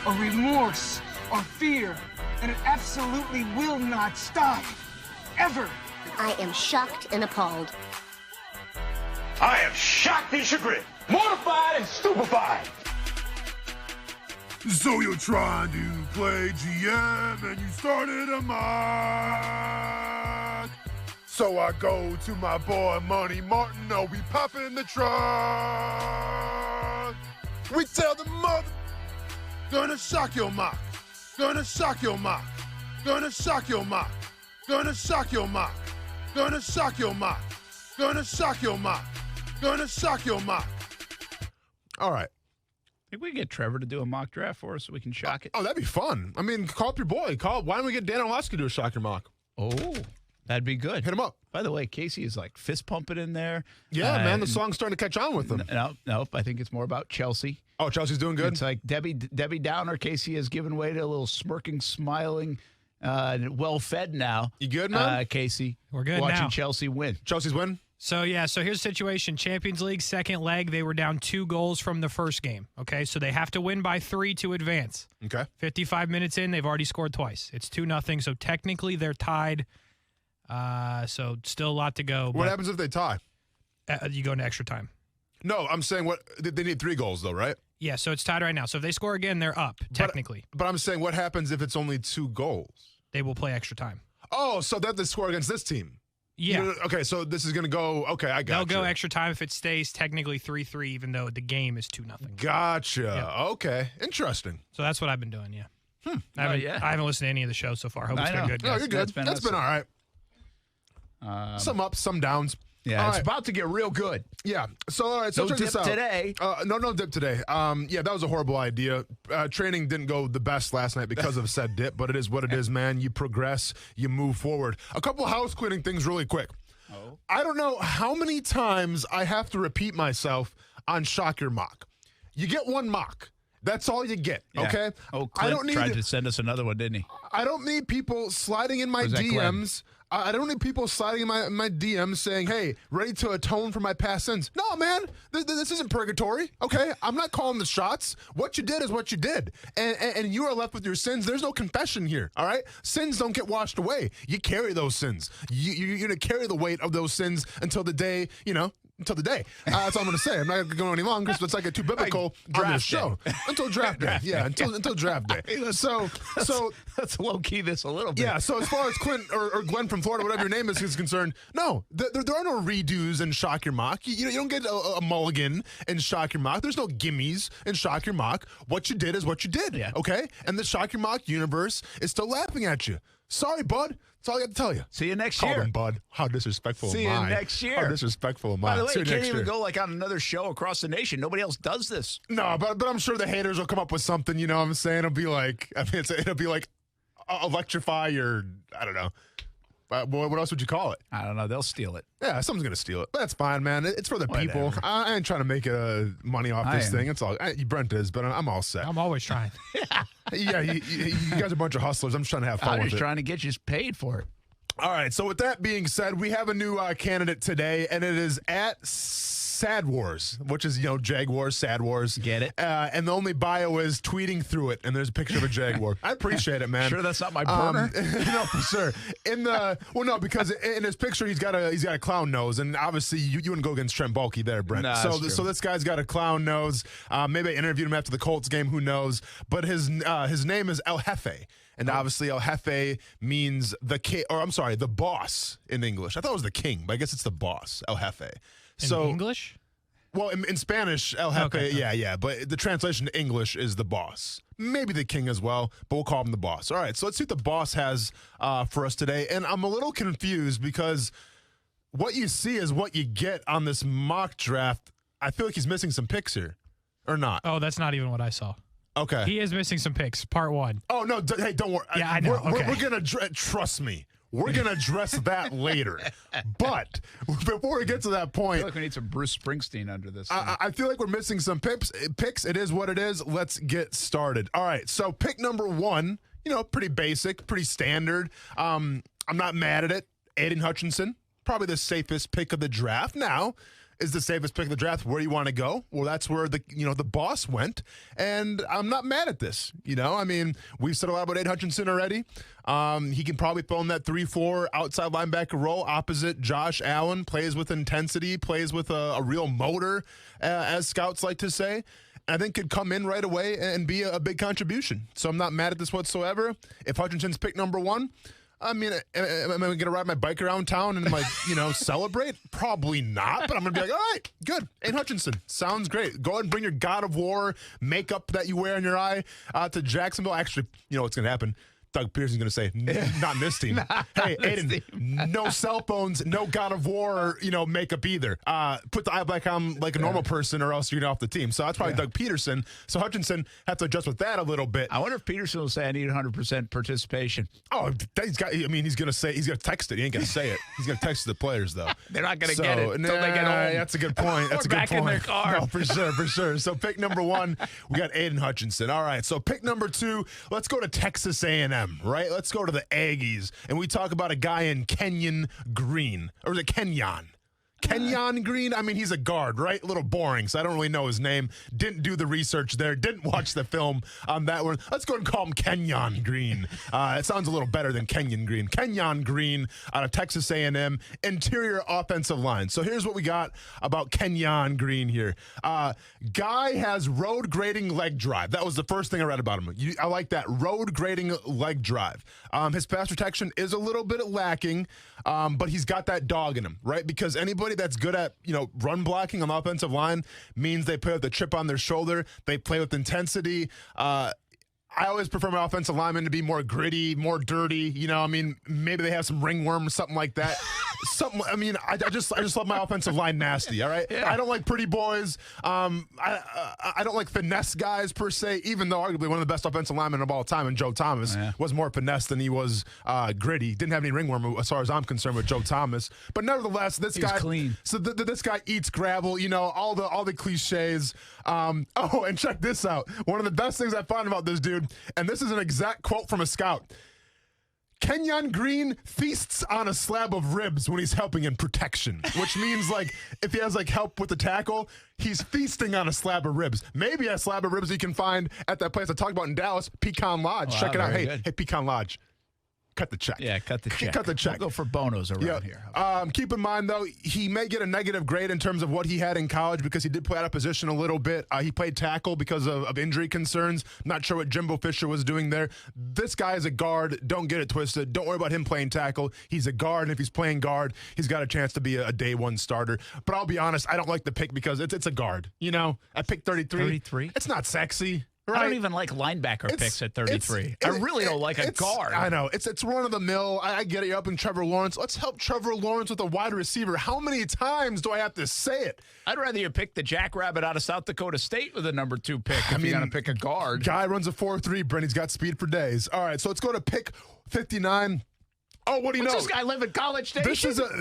or remorse or fear, and it absolutely will not stop. Ever. I am shocked and appalled. I am shocked and chagrined, mortified and stupefied. So you're trying to play GM and you started a mock. So I go to my boy Money Martin, oh, we pop in the trunk. We tell the mother, gonna shock your mock, gonna shock your mock, gonna shock your mock, gonna shock your mock, gonna shock your mock, gonna shock your mock, gonna shock your mock. All right. Think we can get Trevor to do a mock draft for us so we can shock it? Oh, that'd be fun. I mean, call up your boy. Why don't we get Dan Orlovsky to do a shock your mock? Oh, that'd be good. Hit him up. By the way, Casey is like fist pumping in there. Yeah, man, the song's starting to catch on with him. Nope. I think it's more about Chelsea. Oh, Chelsea's doing good? It's like Debbie Downer. Casey has given way to a little smirking, smiling, well-fed now. You good, man? Casey. We're good watching now. Chelsea win. Chelsea's win? So here's the situation. Champions League second leg, they were down 2 goals from the first game. Okay, so they have to win by 3 to advance. Okay. 55 minutes in, they've already scored twice. It's 2-0, so technically they're tied. So still a lot to go. What happens if they tie? You go into extra time. No, I'm saying they need 3 goals, though, right? Yeah, so it's tied right now. So if they score again, they're up, technically. But I'm saying what happens if it's only 2 goals? They will play extra time. Oh, so they have to score against this team. Yeah. Okay, so this is going to go, okay, I got They'll go extra time if it stays technically 3-3, even though the game is 2-0. Gotcha. Yep. Okay, interesting. So that's what I've been doing, yeah. I haven't listened to any of the shows so far. Hope it's been good. No, guys. you're good. That's been all right. Some ups, some downs. Yeah, all it's right. about to get real good. Yeah. So, all right. So No check dip this out. today. No dip today. Yeah, that was a horrible idea. Training didn't go the best last night because of said dip, but it is what it is, man. You progress, you move forward. A couple house cleaning things really quick. Oh. I don't know how many times I have to repeat myself on Shock Your Mock. You get 1 mock. That's all you get, Yeah. okay? Oh, I Clint don't need tried to send us another one, didn't he? I don't need people sliding in my Was that Glenn? DMs. I don't need people sliding in my DMs saying, hey, ready to atone for my past sins. No, man, this isn't purgatory, okay? I'm not calling the shots. What you did is what you did. And you are left with your sins. There's no confession here, all right? Sins don't get washed away. You carry those sins. You're going to carry the weight of those sins until the day, until the day. That's all I'm going to say. I'm not going to go any longer because it's like too biblical on this show. Until draft day. Yeah, until draft day. So let's low key this a little bit. yeah, so as far as Clint or Glenn from Florida, whatever your name is concerned, no, there are no redos in Shock Your Mock. You don't get a mulligan in Shock Your Mock. There's no gimmies in Shock Your Mock. What you did is what you did, okay? And the Shock Your Mock universe is still laughing at you. Sorry, bud. That's all I got to tell you. See you next Call year. him, bud. How disrespectful See am you I? next year. How disrespectful am I? By the way, See you you can't next even year. go like on another show across the nation. Nobody else does this. No, but I'm sure the haters will come up with something, you know what I'm saying? It'll be like, it'll be like electrify or, I don't know. What else would you call it? I don't know. They'll steal it. Yeah, someone's going to steal it. But that's fine, man. It's for the people. Whatever. I ain't trying to make money off this am. thing. It's all Brent is, but I'm all set. I'm always trying. Yeah, you guys are a bunch of hustlers. I'm just trying to have fun I'm with just it. trying to get you paid for it. All right, so with that being said, we have a new candidate today, and it is at Sad Wars, which is, Jaguars, Sad Wars. Get it? And the only bio is tweeting through it, and there's a picture of a Jaguar. I appreciate it, man. Sure that's not my burner? No, for sure. Because in his picture he's got a clown nose, and obviously you wouldn't go against Trent Baalke there, Brent. Nah, so that's true. this guy's got a clown nose. Maybe I interviewed him after the Colts game. Who knows? But his name is El Jefe. And obviously, El Jefe means the boss in English. I thought it was the king, but I guess it's the boss, El Jefe. In English? Well, in Spanish, El Jefe, Okay. yeah. But the translation to English is the boss. Maybe the king as well, but we'll call him the boss. All right, so let's see what the boss has for us today. And I'm a little confused because what you see is what you get on this mock draft. I feel like he's missing some picks here, or not. Oh, that's not even what I saw. Okay. He is missing some picks. Part 1. Oh, no, hey, don't worry. Yeah, I know. We're Okay. going to trust me. We're going to address that later. But before we get to that I point, feel like we need some Bruce Springsteen under this. I feel like we're missing some picks. It is what it is. Let's get started. All right, so pick number 1, pretty basic, pretty standard. I'm not mad at it. Aiden Hutchinson, probably the safest pick of the draft. Now, is the safest pick of the draft. Where do you want to go? Well, that's where the boss went, and I'm not mad at this. I mean, we've said a lot about Aiden Hutchinson already. He can probably fill in that 3-4 outside linebacker role opposite Josh Allen. Plays with intensity, plays with a real motor, as scouts like to say. I think could come in right away and be a big contribution. So I'm not mad at this whatsoever. If Hutchinson's pick number 1, I mean, am I going to ride my bike around town and celebrate? Probably not, but I'm going to be like, all right, good. Aiden Hutchinson, sounds great. Go ahead and bring your God of War makeup that you wear in your eye to Jacksonville. Actually, you know what's going to happen? Doug Pearson's going to say, not in this team. Hey, Aiden, no cell phones, no God of War, makeup either. Put the eye black on like a normal person or else you're off the team. So that's probably Doug Peterson. So Hutchinson have to adjust with that a little bit. I wonder if Peterson will say I need 100% participation. Oh, he's going to text it. He ain't going to say it. He's going to text the players, though. They're not going to get it until they get home. That's a good point. That's a good back point. in their car. No, for sure. So pick number 1, we got Aiden Hutchinson. All right, so pick number 2, let's go to Texas A&M, right? Let's go to the Aggies, and we talk about a guy in Kenyon Green. Or is it Kenyon? Kenyon Green? I mean, he's a guard, right? A little boring, so I don't really know his name. Didn't do the research there. Didn't watch the film on that one. Let's go and call him Kenyon Green. It sounds a little better than Kenyon Green. Kenyon Green out of Texas A&M, interior offensive line. So here's what we got about Kenyon Green here. Guy has road grading leg drive. That was the first thing I read about him. I like that, road grading leg drive. His pass protection is a little bit lacking, but he's got that dog in him, right? Because anybody that's good at run blocking on the offensive line means they play with the chip on their shoulder. They play with intensity. I always prefer my offensive linemen to be more gritty, more dirty. Maybe they have some ringworm or something like that. I just love my offensive line nasty. All right, I don't like pretty boys. I don't like finesse guys per se. Even though arguably one of the best offensive linemen of all time, and Joe Thomas was more finesse than he was gritty. Didn't have any ringworm as far as I'm concerned with Joe Thomas. But nevertheless, this guy clean. So this guy eats gravel. All the cliches. And check this out. One of the best things I found about this dude. And this is an exact quote from a scout. Kenyon Green feasts on a slab of ribs when he's helping in protection, which means if he has help with the tackle, he's feasting on a slab of ribs. Maybe a slab of ribs you can find at that place I talked about in Dallas, Pecan Lodge. Check it out. Hey, Pecan Lodge. Cut the check. Yeah, cut the check. Cut the check. We'll go for bonos around here. Keep in mind, though, he may get a negative grade in terms of what he had in college because he did play out of position a little bit. He played tackle because of injury concerns. Not sure what Jimbo Fisher was doing there. This guy is a guard. Don't get it twisted. Don't worry about him playing tackle. He's a guard, and if he's playing guard, he's got a chance to be a day one starter. But I'll be honest, I don't like the pick because it's a guard. At pick 33. 33? It's not sexy. Right. I don't even like linebacker picks at 33. I really don't like a guard. I know. It's run of the mill. I get it. You're up in Trevor Lawrence. Let's help Trevor Lawrence with a wide receiver. How many times do I have to say it? I'd rather you pick the jackrabbit out of South Dakota State with a number 2 pick if you're going to pick a guard. Guy runs a 4.3, Brent. He's got speed for days. All right, so let's go to pick 59. Oh, what do you know? Does this guy live in College Station?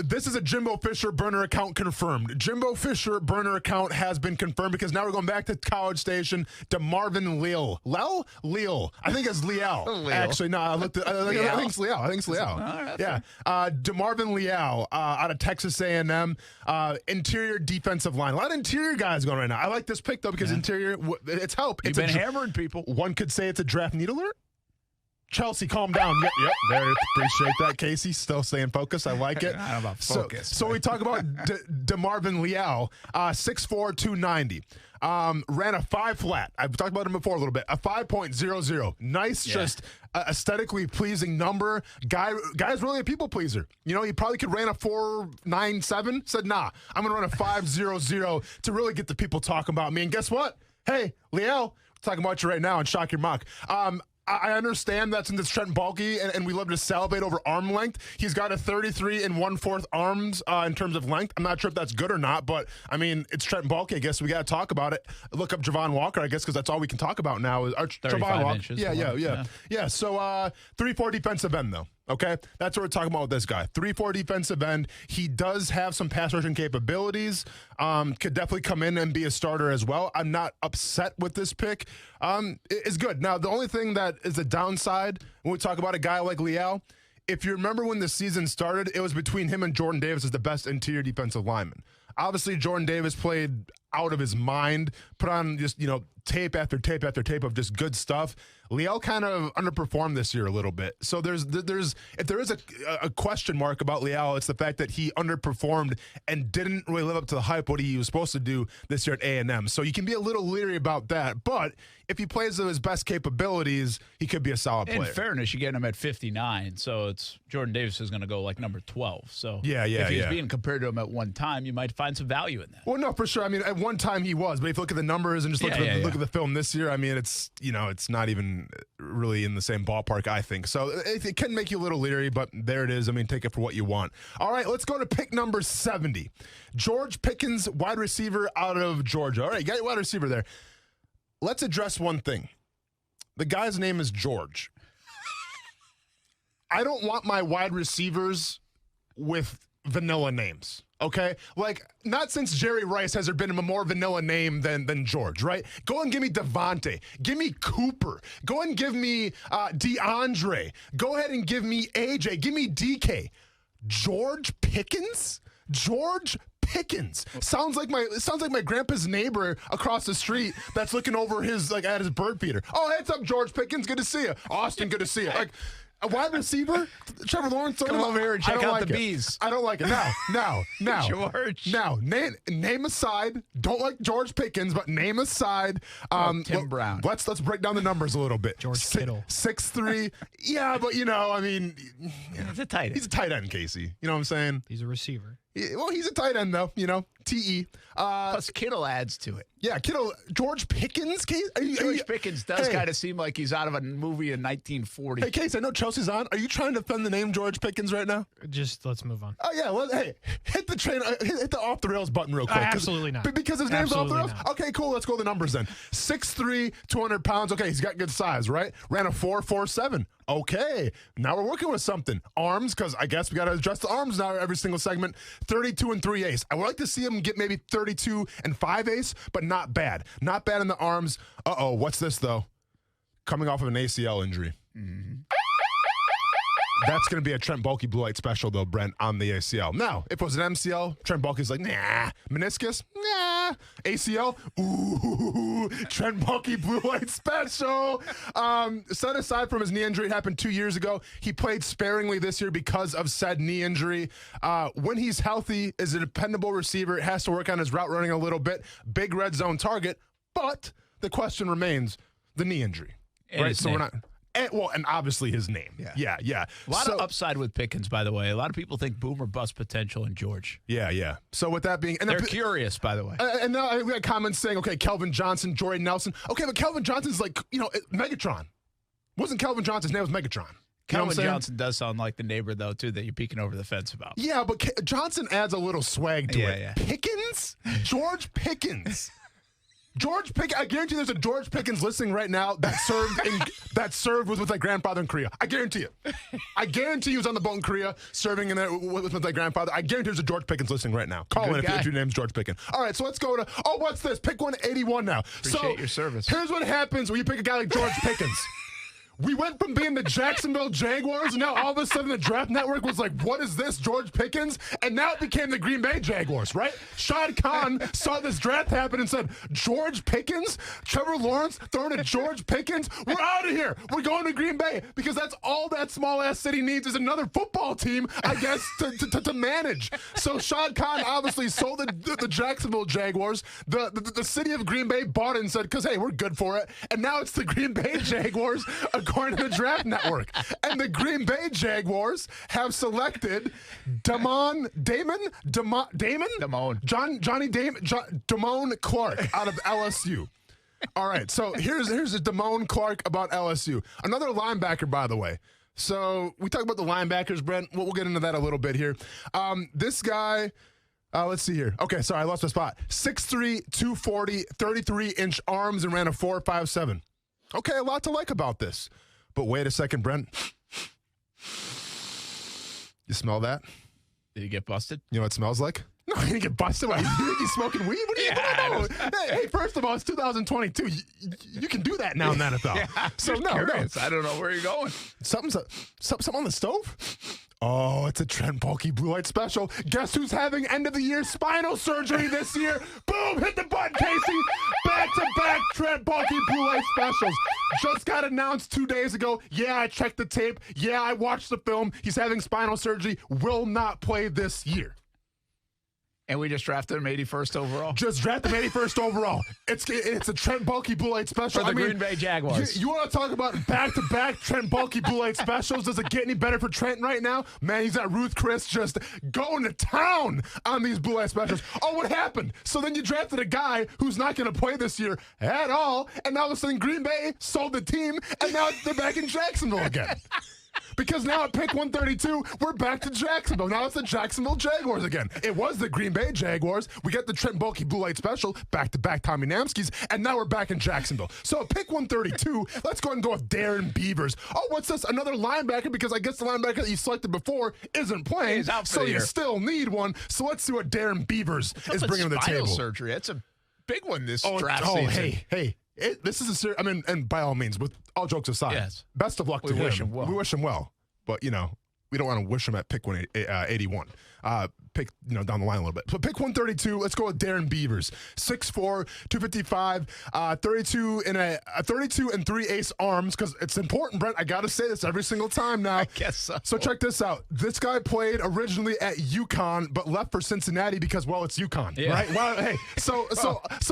This is a Jimbo Fisher burner account confirmed. Jimbo Fisher burner account has been confirmed because now we're going back to College Station to Marvin Liao. Liao. I think it's Liao. Actually, no, I think it's Liao. I think it's Liao. Yeah. DeMarvin Liao out of Texas A&M. Interior defensive line. A lot of interior guys going right now. I like this pick, though, because interior, it's help. You've been hammering people. One could say it's a draft need alert. Chelsea, calm down. Yep, there. Appreciate that, Casey. Still staying focused. I like it. I don't know about focus. So we talk about DeMarvin Liao, 6'4", 290. Ran a 5 flat. I've talked about him before a little bit. A 5.00. Nice, just aesthetically pleasing number. Guy's really a people pleaser. He probably could ran a 4.97. Said, nah, I'm going to run a 5.00 to really get the people talking about me. And guess what? Hey, Liao, we're talking about you right now and shock your mock. I understand that since it's Trent Baalke and we love to salivate over arm length, he's got a 33 1/4 arms in terms of length. I'm not sure if that's good or not, but it's Trent Baalke. I guess we got to talk about it. Look up Javon Walker, I guess, because that's all we can talk about now. Is 35 inches. Yeah. So 3-4 defensive end, though. Okay, that's what we're talking about with this guy. 3-4 defensive end. He does have some pass rushing capabilities. Could definitely come in and be a starter as well. I'm not upset with this pick. It's good. Now, the only thing that is a downside when we talk about a guy like Liao, if you remember when the season started, it was between him and Jordan Davis as the best interior defensive lineman. Obviously, Jordan Davis played out of his mind, put on just, tape after tape after tape of just good stuff. Liao kind of underperformed this year a little bit. So if there is a question mark about Liao, it's the fact that he underperformed and didn't really live up to the hype what he was supposed to do this year at A&M. So you can be a little leery about that. But if he plays to his best capabilities, he could be a solid player. In fairness, you get him at 59, so it's Jordan Davis is going to go like number 12. So if he's being compared to him at one time, you might find some value in that. Well, no, for sure. I mean, at one time he was, but if you look at the numbers and just look at the film this year, I mean, it's it's not even really in the same ballpark, I think. So it can make you a little leery, but there it is. I mean, take it for what you want. All right, let's go to pick number 70. George Pickens, wide receiver out of Georgia. All right, you got your wide receiver there. Let's address one thing. The guy's name is George. I don't want my wide receivers with vanilla names. Okay? Like, not since Jerry Rice has there been a more vanilla name than George, right? Go and give me Devontae. Give me Cooper. Go and give me DeAndre. Go ahead and give me AJ. Give me DK. George Pickens? George Pickens. Sounds like my grandpa's neighbor across the street that's looking over at his bird feeder. Oh, hey, what's up, George Pickens? Good to see you. Austin, good to see you. Like, a wide receiver, Trevor Lawrence. Come over here and check out the bees. I don't like it. Now, George. Now, name aside. Don't like George Pickens, but name aside. Tim Brown. Let's break down the numbers a little bit. George Kittle. 6'3". Yeah, but I mean, He's a tight end. He's a tight end, Casey. You know what I'm saying? He's a receiver. Yeah, well, he's a tight end, though. TE. Plus, Kittle adds to it. Yeah, Kittle. George Pickens, Case? George Pickens does kind of seem like he's out of a movie in 1940. Hey, Case, I know Chelsea's on. Are you trying to defend the name George Pickens right now? Just let's move on. Oh, yeah. Well, hey, hit the train, hit the off the rails button real quick. Absolutely not. Because his name's off the rails? Not. Okay, cool. Let's go to the numbers then. 6'3", 200 pounds. Okay, he's got good size, right? Ran a 4.47. Okay, now we're working with something. Arms, because I guess we got to adjust the arms now every single segment. 32 and 3/8. I would like to see him get maybe 32 and 5/8, but not bad. Not bad in the arms. Uh-oh, what's this, though? Coming off of an ACL injury. Mm-hmm. That's going to be a Trent Baalke Blue Light special, though, Brent, on the ACL. Now, if it was an MCL, Trent Baalke's like, nah. Meniscus? Nah. ACL? Ooh. Trent Baalke Blue Light special. Set aside from his knee injury, it happened 2 years ago. He played sparingly this year because of said knee injury. When he's healthy, is a dependable receiver. It has to work on his route running a little bit. Big red zone target. But the question remains, the knee injury. Right? So we're not... And obviously his name. Yeah. A lot of upside with Pickens, by the way. A lot of people think boom or bust potential in George. Yeah. So with that being... And they're curious, by the way. And now we got comments saying, okay, Kelvin Johnson, Jordy Nelson. Okay, but Kelvin Johnson's like, Megatron. Wasn't Kelvin Johnson's name was Megatron. Kelvin Johnson does sound like the neighbor, though, too, that you're peeking over the fence about. Yeah, but Johnson adds a little swag to it. Yeah. Pickens? George Pickens. George Pickens, I guarantee there's a George Pickens listening right now that served with my grandfather in Korea. I guarantee it. I guarantee he was on the boat in Korea serving in there with my grandfather. I guarantee there's a George Pickens listening right now. Call in if your name's George Pickens. All right, so let's go to, what's this? Pick 181 now. Appreciate your service. Here's what happens when you pick a guy like George Pickens. We went from being the Jacksonville Jaguars, and now all of a sudden the Draft Network was like, what is this, George Pickens? And now it became the Green Bay Jaguars, right? Shad Khan saw this draft happen and said, George Pickens? Trevor Lawrence throwing at George Pickens? We're out of here. We're going to Green Bay because that's all that small-ass city needs is another football team, I guess, to manage. So Shad Khan obviously sold the Jacksonville Jaguars. The city of Green Bay bought it and said, because, hey, we're good for it. And now it's the Green Bay Jaguars, according to the Draft Network. And the Green Bay Jaguars have selected Damon Clark out of LSU. All right, so here's a Damone Clark about LSU. Another linebacker, by the way. So we talk about the linebackers, Brent. We'll get into that a little bit here. This guy... let's see here. Okay, sorry, I lost my spot. 6'3", 240, 33-inch arms, and ran a 4.57. Okay, a lot to like about this. But wait a second, Brent. You smell that? Did you get busted? You know what it smells like? No, I didn't get busted. You think he's smoking weed? What do you know? Hey, first of all, it's 2022. You can do that now in the NFL. Yeah, so no. I don't know where you're going. Something on the stove? Oh, it's a Trent Baalke Blue Light Special. Guess who's having end-of-the-year spinal surgery this year? Boom! Hit the button, Casey! Back-to-back Trent Baalke Blue Light Specials. Just got announced 2 days ago. Yeah, I checked the tape. Yeah, I watched the film. He's having spinal surgery. Will not play this year. And we just drafted him 81st overall. Just drafted him 81st overall. It's a Trent Baalke Blue Light Special. For the Green Bay Jaguars. You want to talk about back-to-back Trent Baalke Blue Light Specials? Does it get any better for Trent right now? Man, he's at Ruth Chris just going to town on these Blue Light Specials. Oh, what happened? So then you drafted a guy who's not going to play this year at all, and now all of a sudden Green Bay sold the team, and now they're back in Jacksonville again. Because now at pick 132, we're back to Jacksonville. Now it's the Jacksonville Jaguars again. It was the Green Bay Jaguars. We got the Trent Baalke Blue Light Special, back-to-back Tommy Namskis, and now we're back in Jacksonville. So at pick 132, let's go ahead and go with Darren Beavers. Oh, what's this? Another linebacker? Because I guess the linebacker that you selected before isn't playing, He's out for so the you year. still need one. So let's see what Darren Beavers is bringing to the table. Surgery. That's a big one this draft season. Hey. This is a serious. I mean, and by all means, with all jokes aside, yes. Best of luck to him. Wish him well. We wish him well. But, we don't want to wish him at pick 81. Pick, down the line a little bit. So pick 132, let's go with Darren Beavers. 6'4", 255, 32 and 3/8 arms, because it's important, Brent. I got to say this every single time now. I guess so. So check this out. This guy played originally at UConn, but left for Cincinnati because, well, it's UConn, right? Well, hey, so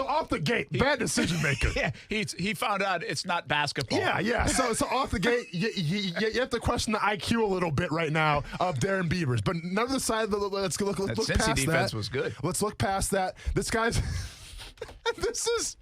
off the gate, bad decision maker. Yeah, he found out it's not basketball. Yeah. So off the gate, you have to question the IQ a little bit right now of Darren Beavers. But none of the side of the let's look that past Cincy defense that. was good. Let's look past that. This guy's. This is.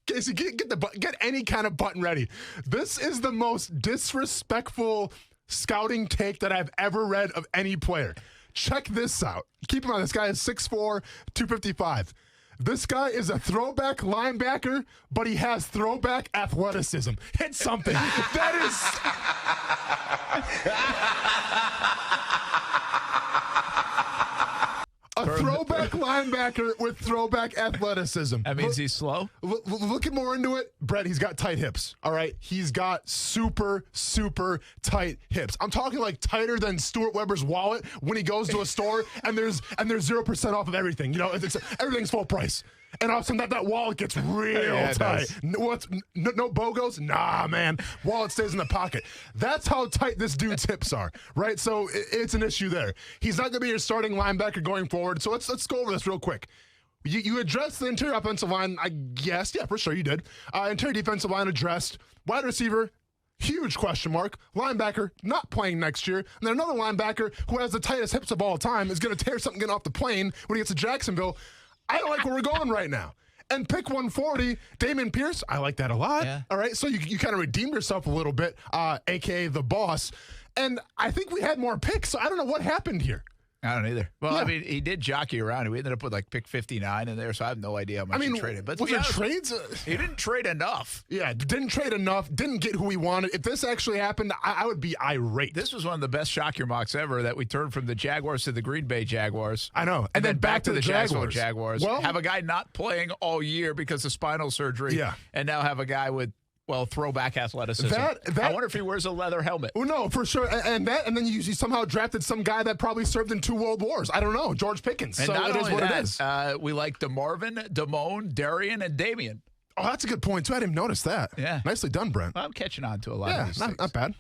Casey, get any kind of button ready. This is the most disrespectful scouting take that I've ever read of any player. Check this out. Keep in mind, this guy is 6'4", 255. This guy is a throwback linebacker, but he has throwback athleticism. Hit something. That is a throwback linebacker with throwback athleticism. That means he's slow? Looking more into it, Brett, he's got tight hips, all right? He's got super, super tight hips. I'm talking like tighter than Stuart Weber's wallet when he goes to a store and there's 0% off of everything. Everything's full price. And all of a sudden that wallet gets real tight. No BOGOs? Nah, man. Wallet stays in the pocket. That's how tight this dude's hips are, right? So it's an issue there. He's not going to be your starting linebacker going forward. So let's go over this real quick. You addressed the interior offensive line, I guess. Yeah, for sure you did. Interior defensive line addressed. Wide receiver, huge question mark. Linebacker, not playing next year. And then another linebacker who has the tightest hips of all time is going to tear something getting off the plane when he gets to Jacksonville. I don't like where we're going right now. And pick 140, Dameon Pierce, I like that a lot. Yeah. All right, so you kind of redeemed yourself a little bit, a.k.a. the boss. And I think we had more picks, so I don't know what happened here. I don't either. Well, I mean, he did jockey around. We ended up with pick 59 in there, so I have no idea how much he traded. But was it trades? He didn't trade enough. Yeah, didn't trade enough, didn't get who he wanted. If this actually happened, I would be irate. This was one of the best shock your mocks ever, that we turned from the Jaguars to the Green Bay Jaguars. I know. And then back to the Jaguars. Well, have a guy not playing all year because of spinal surgery. Yeah. And now have a guy with, throwback athleticism. I wonder if he wears a leather helmet. Well, no, for sure. And then you somehow drafted some guy that probably served in 2 world wars. I don't know. George Pickens. And so not it is only what that, it is. we like DeMarvin, Damone, Darian, and Damian. Oh, that's a good point, too. I didn't notice that. Yeah. Nicely done, Brent. Well, I'm catching on to a lot of these things. Not bad.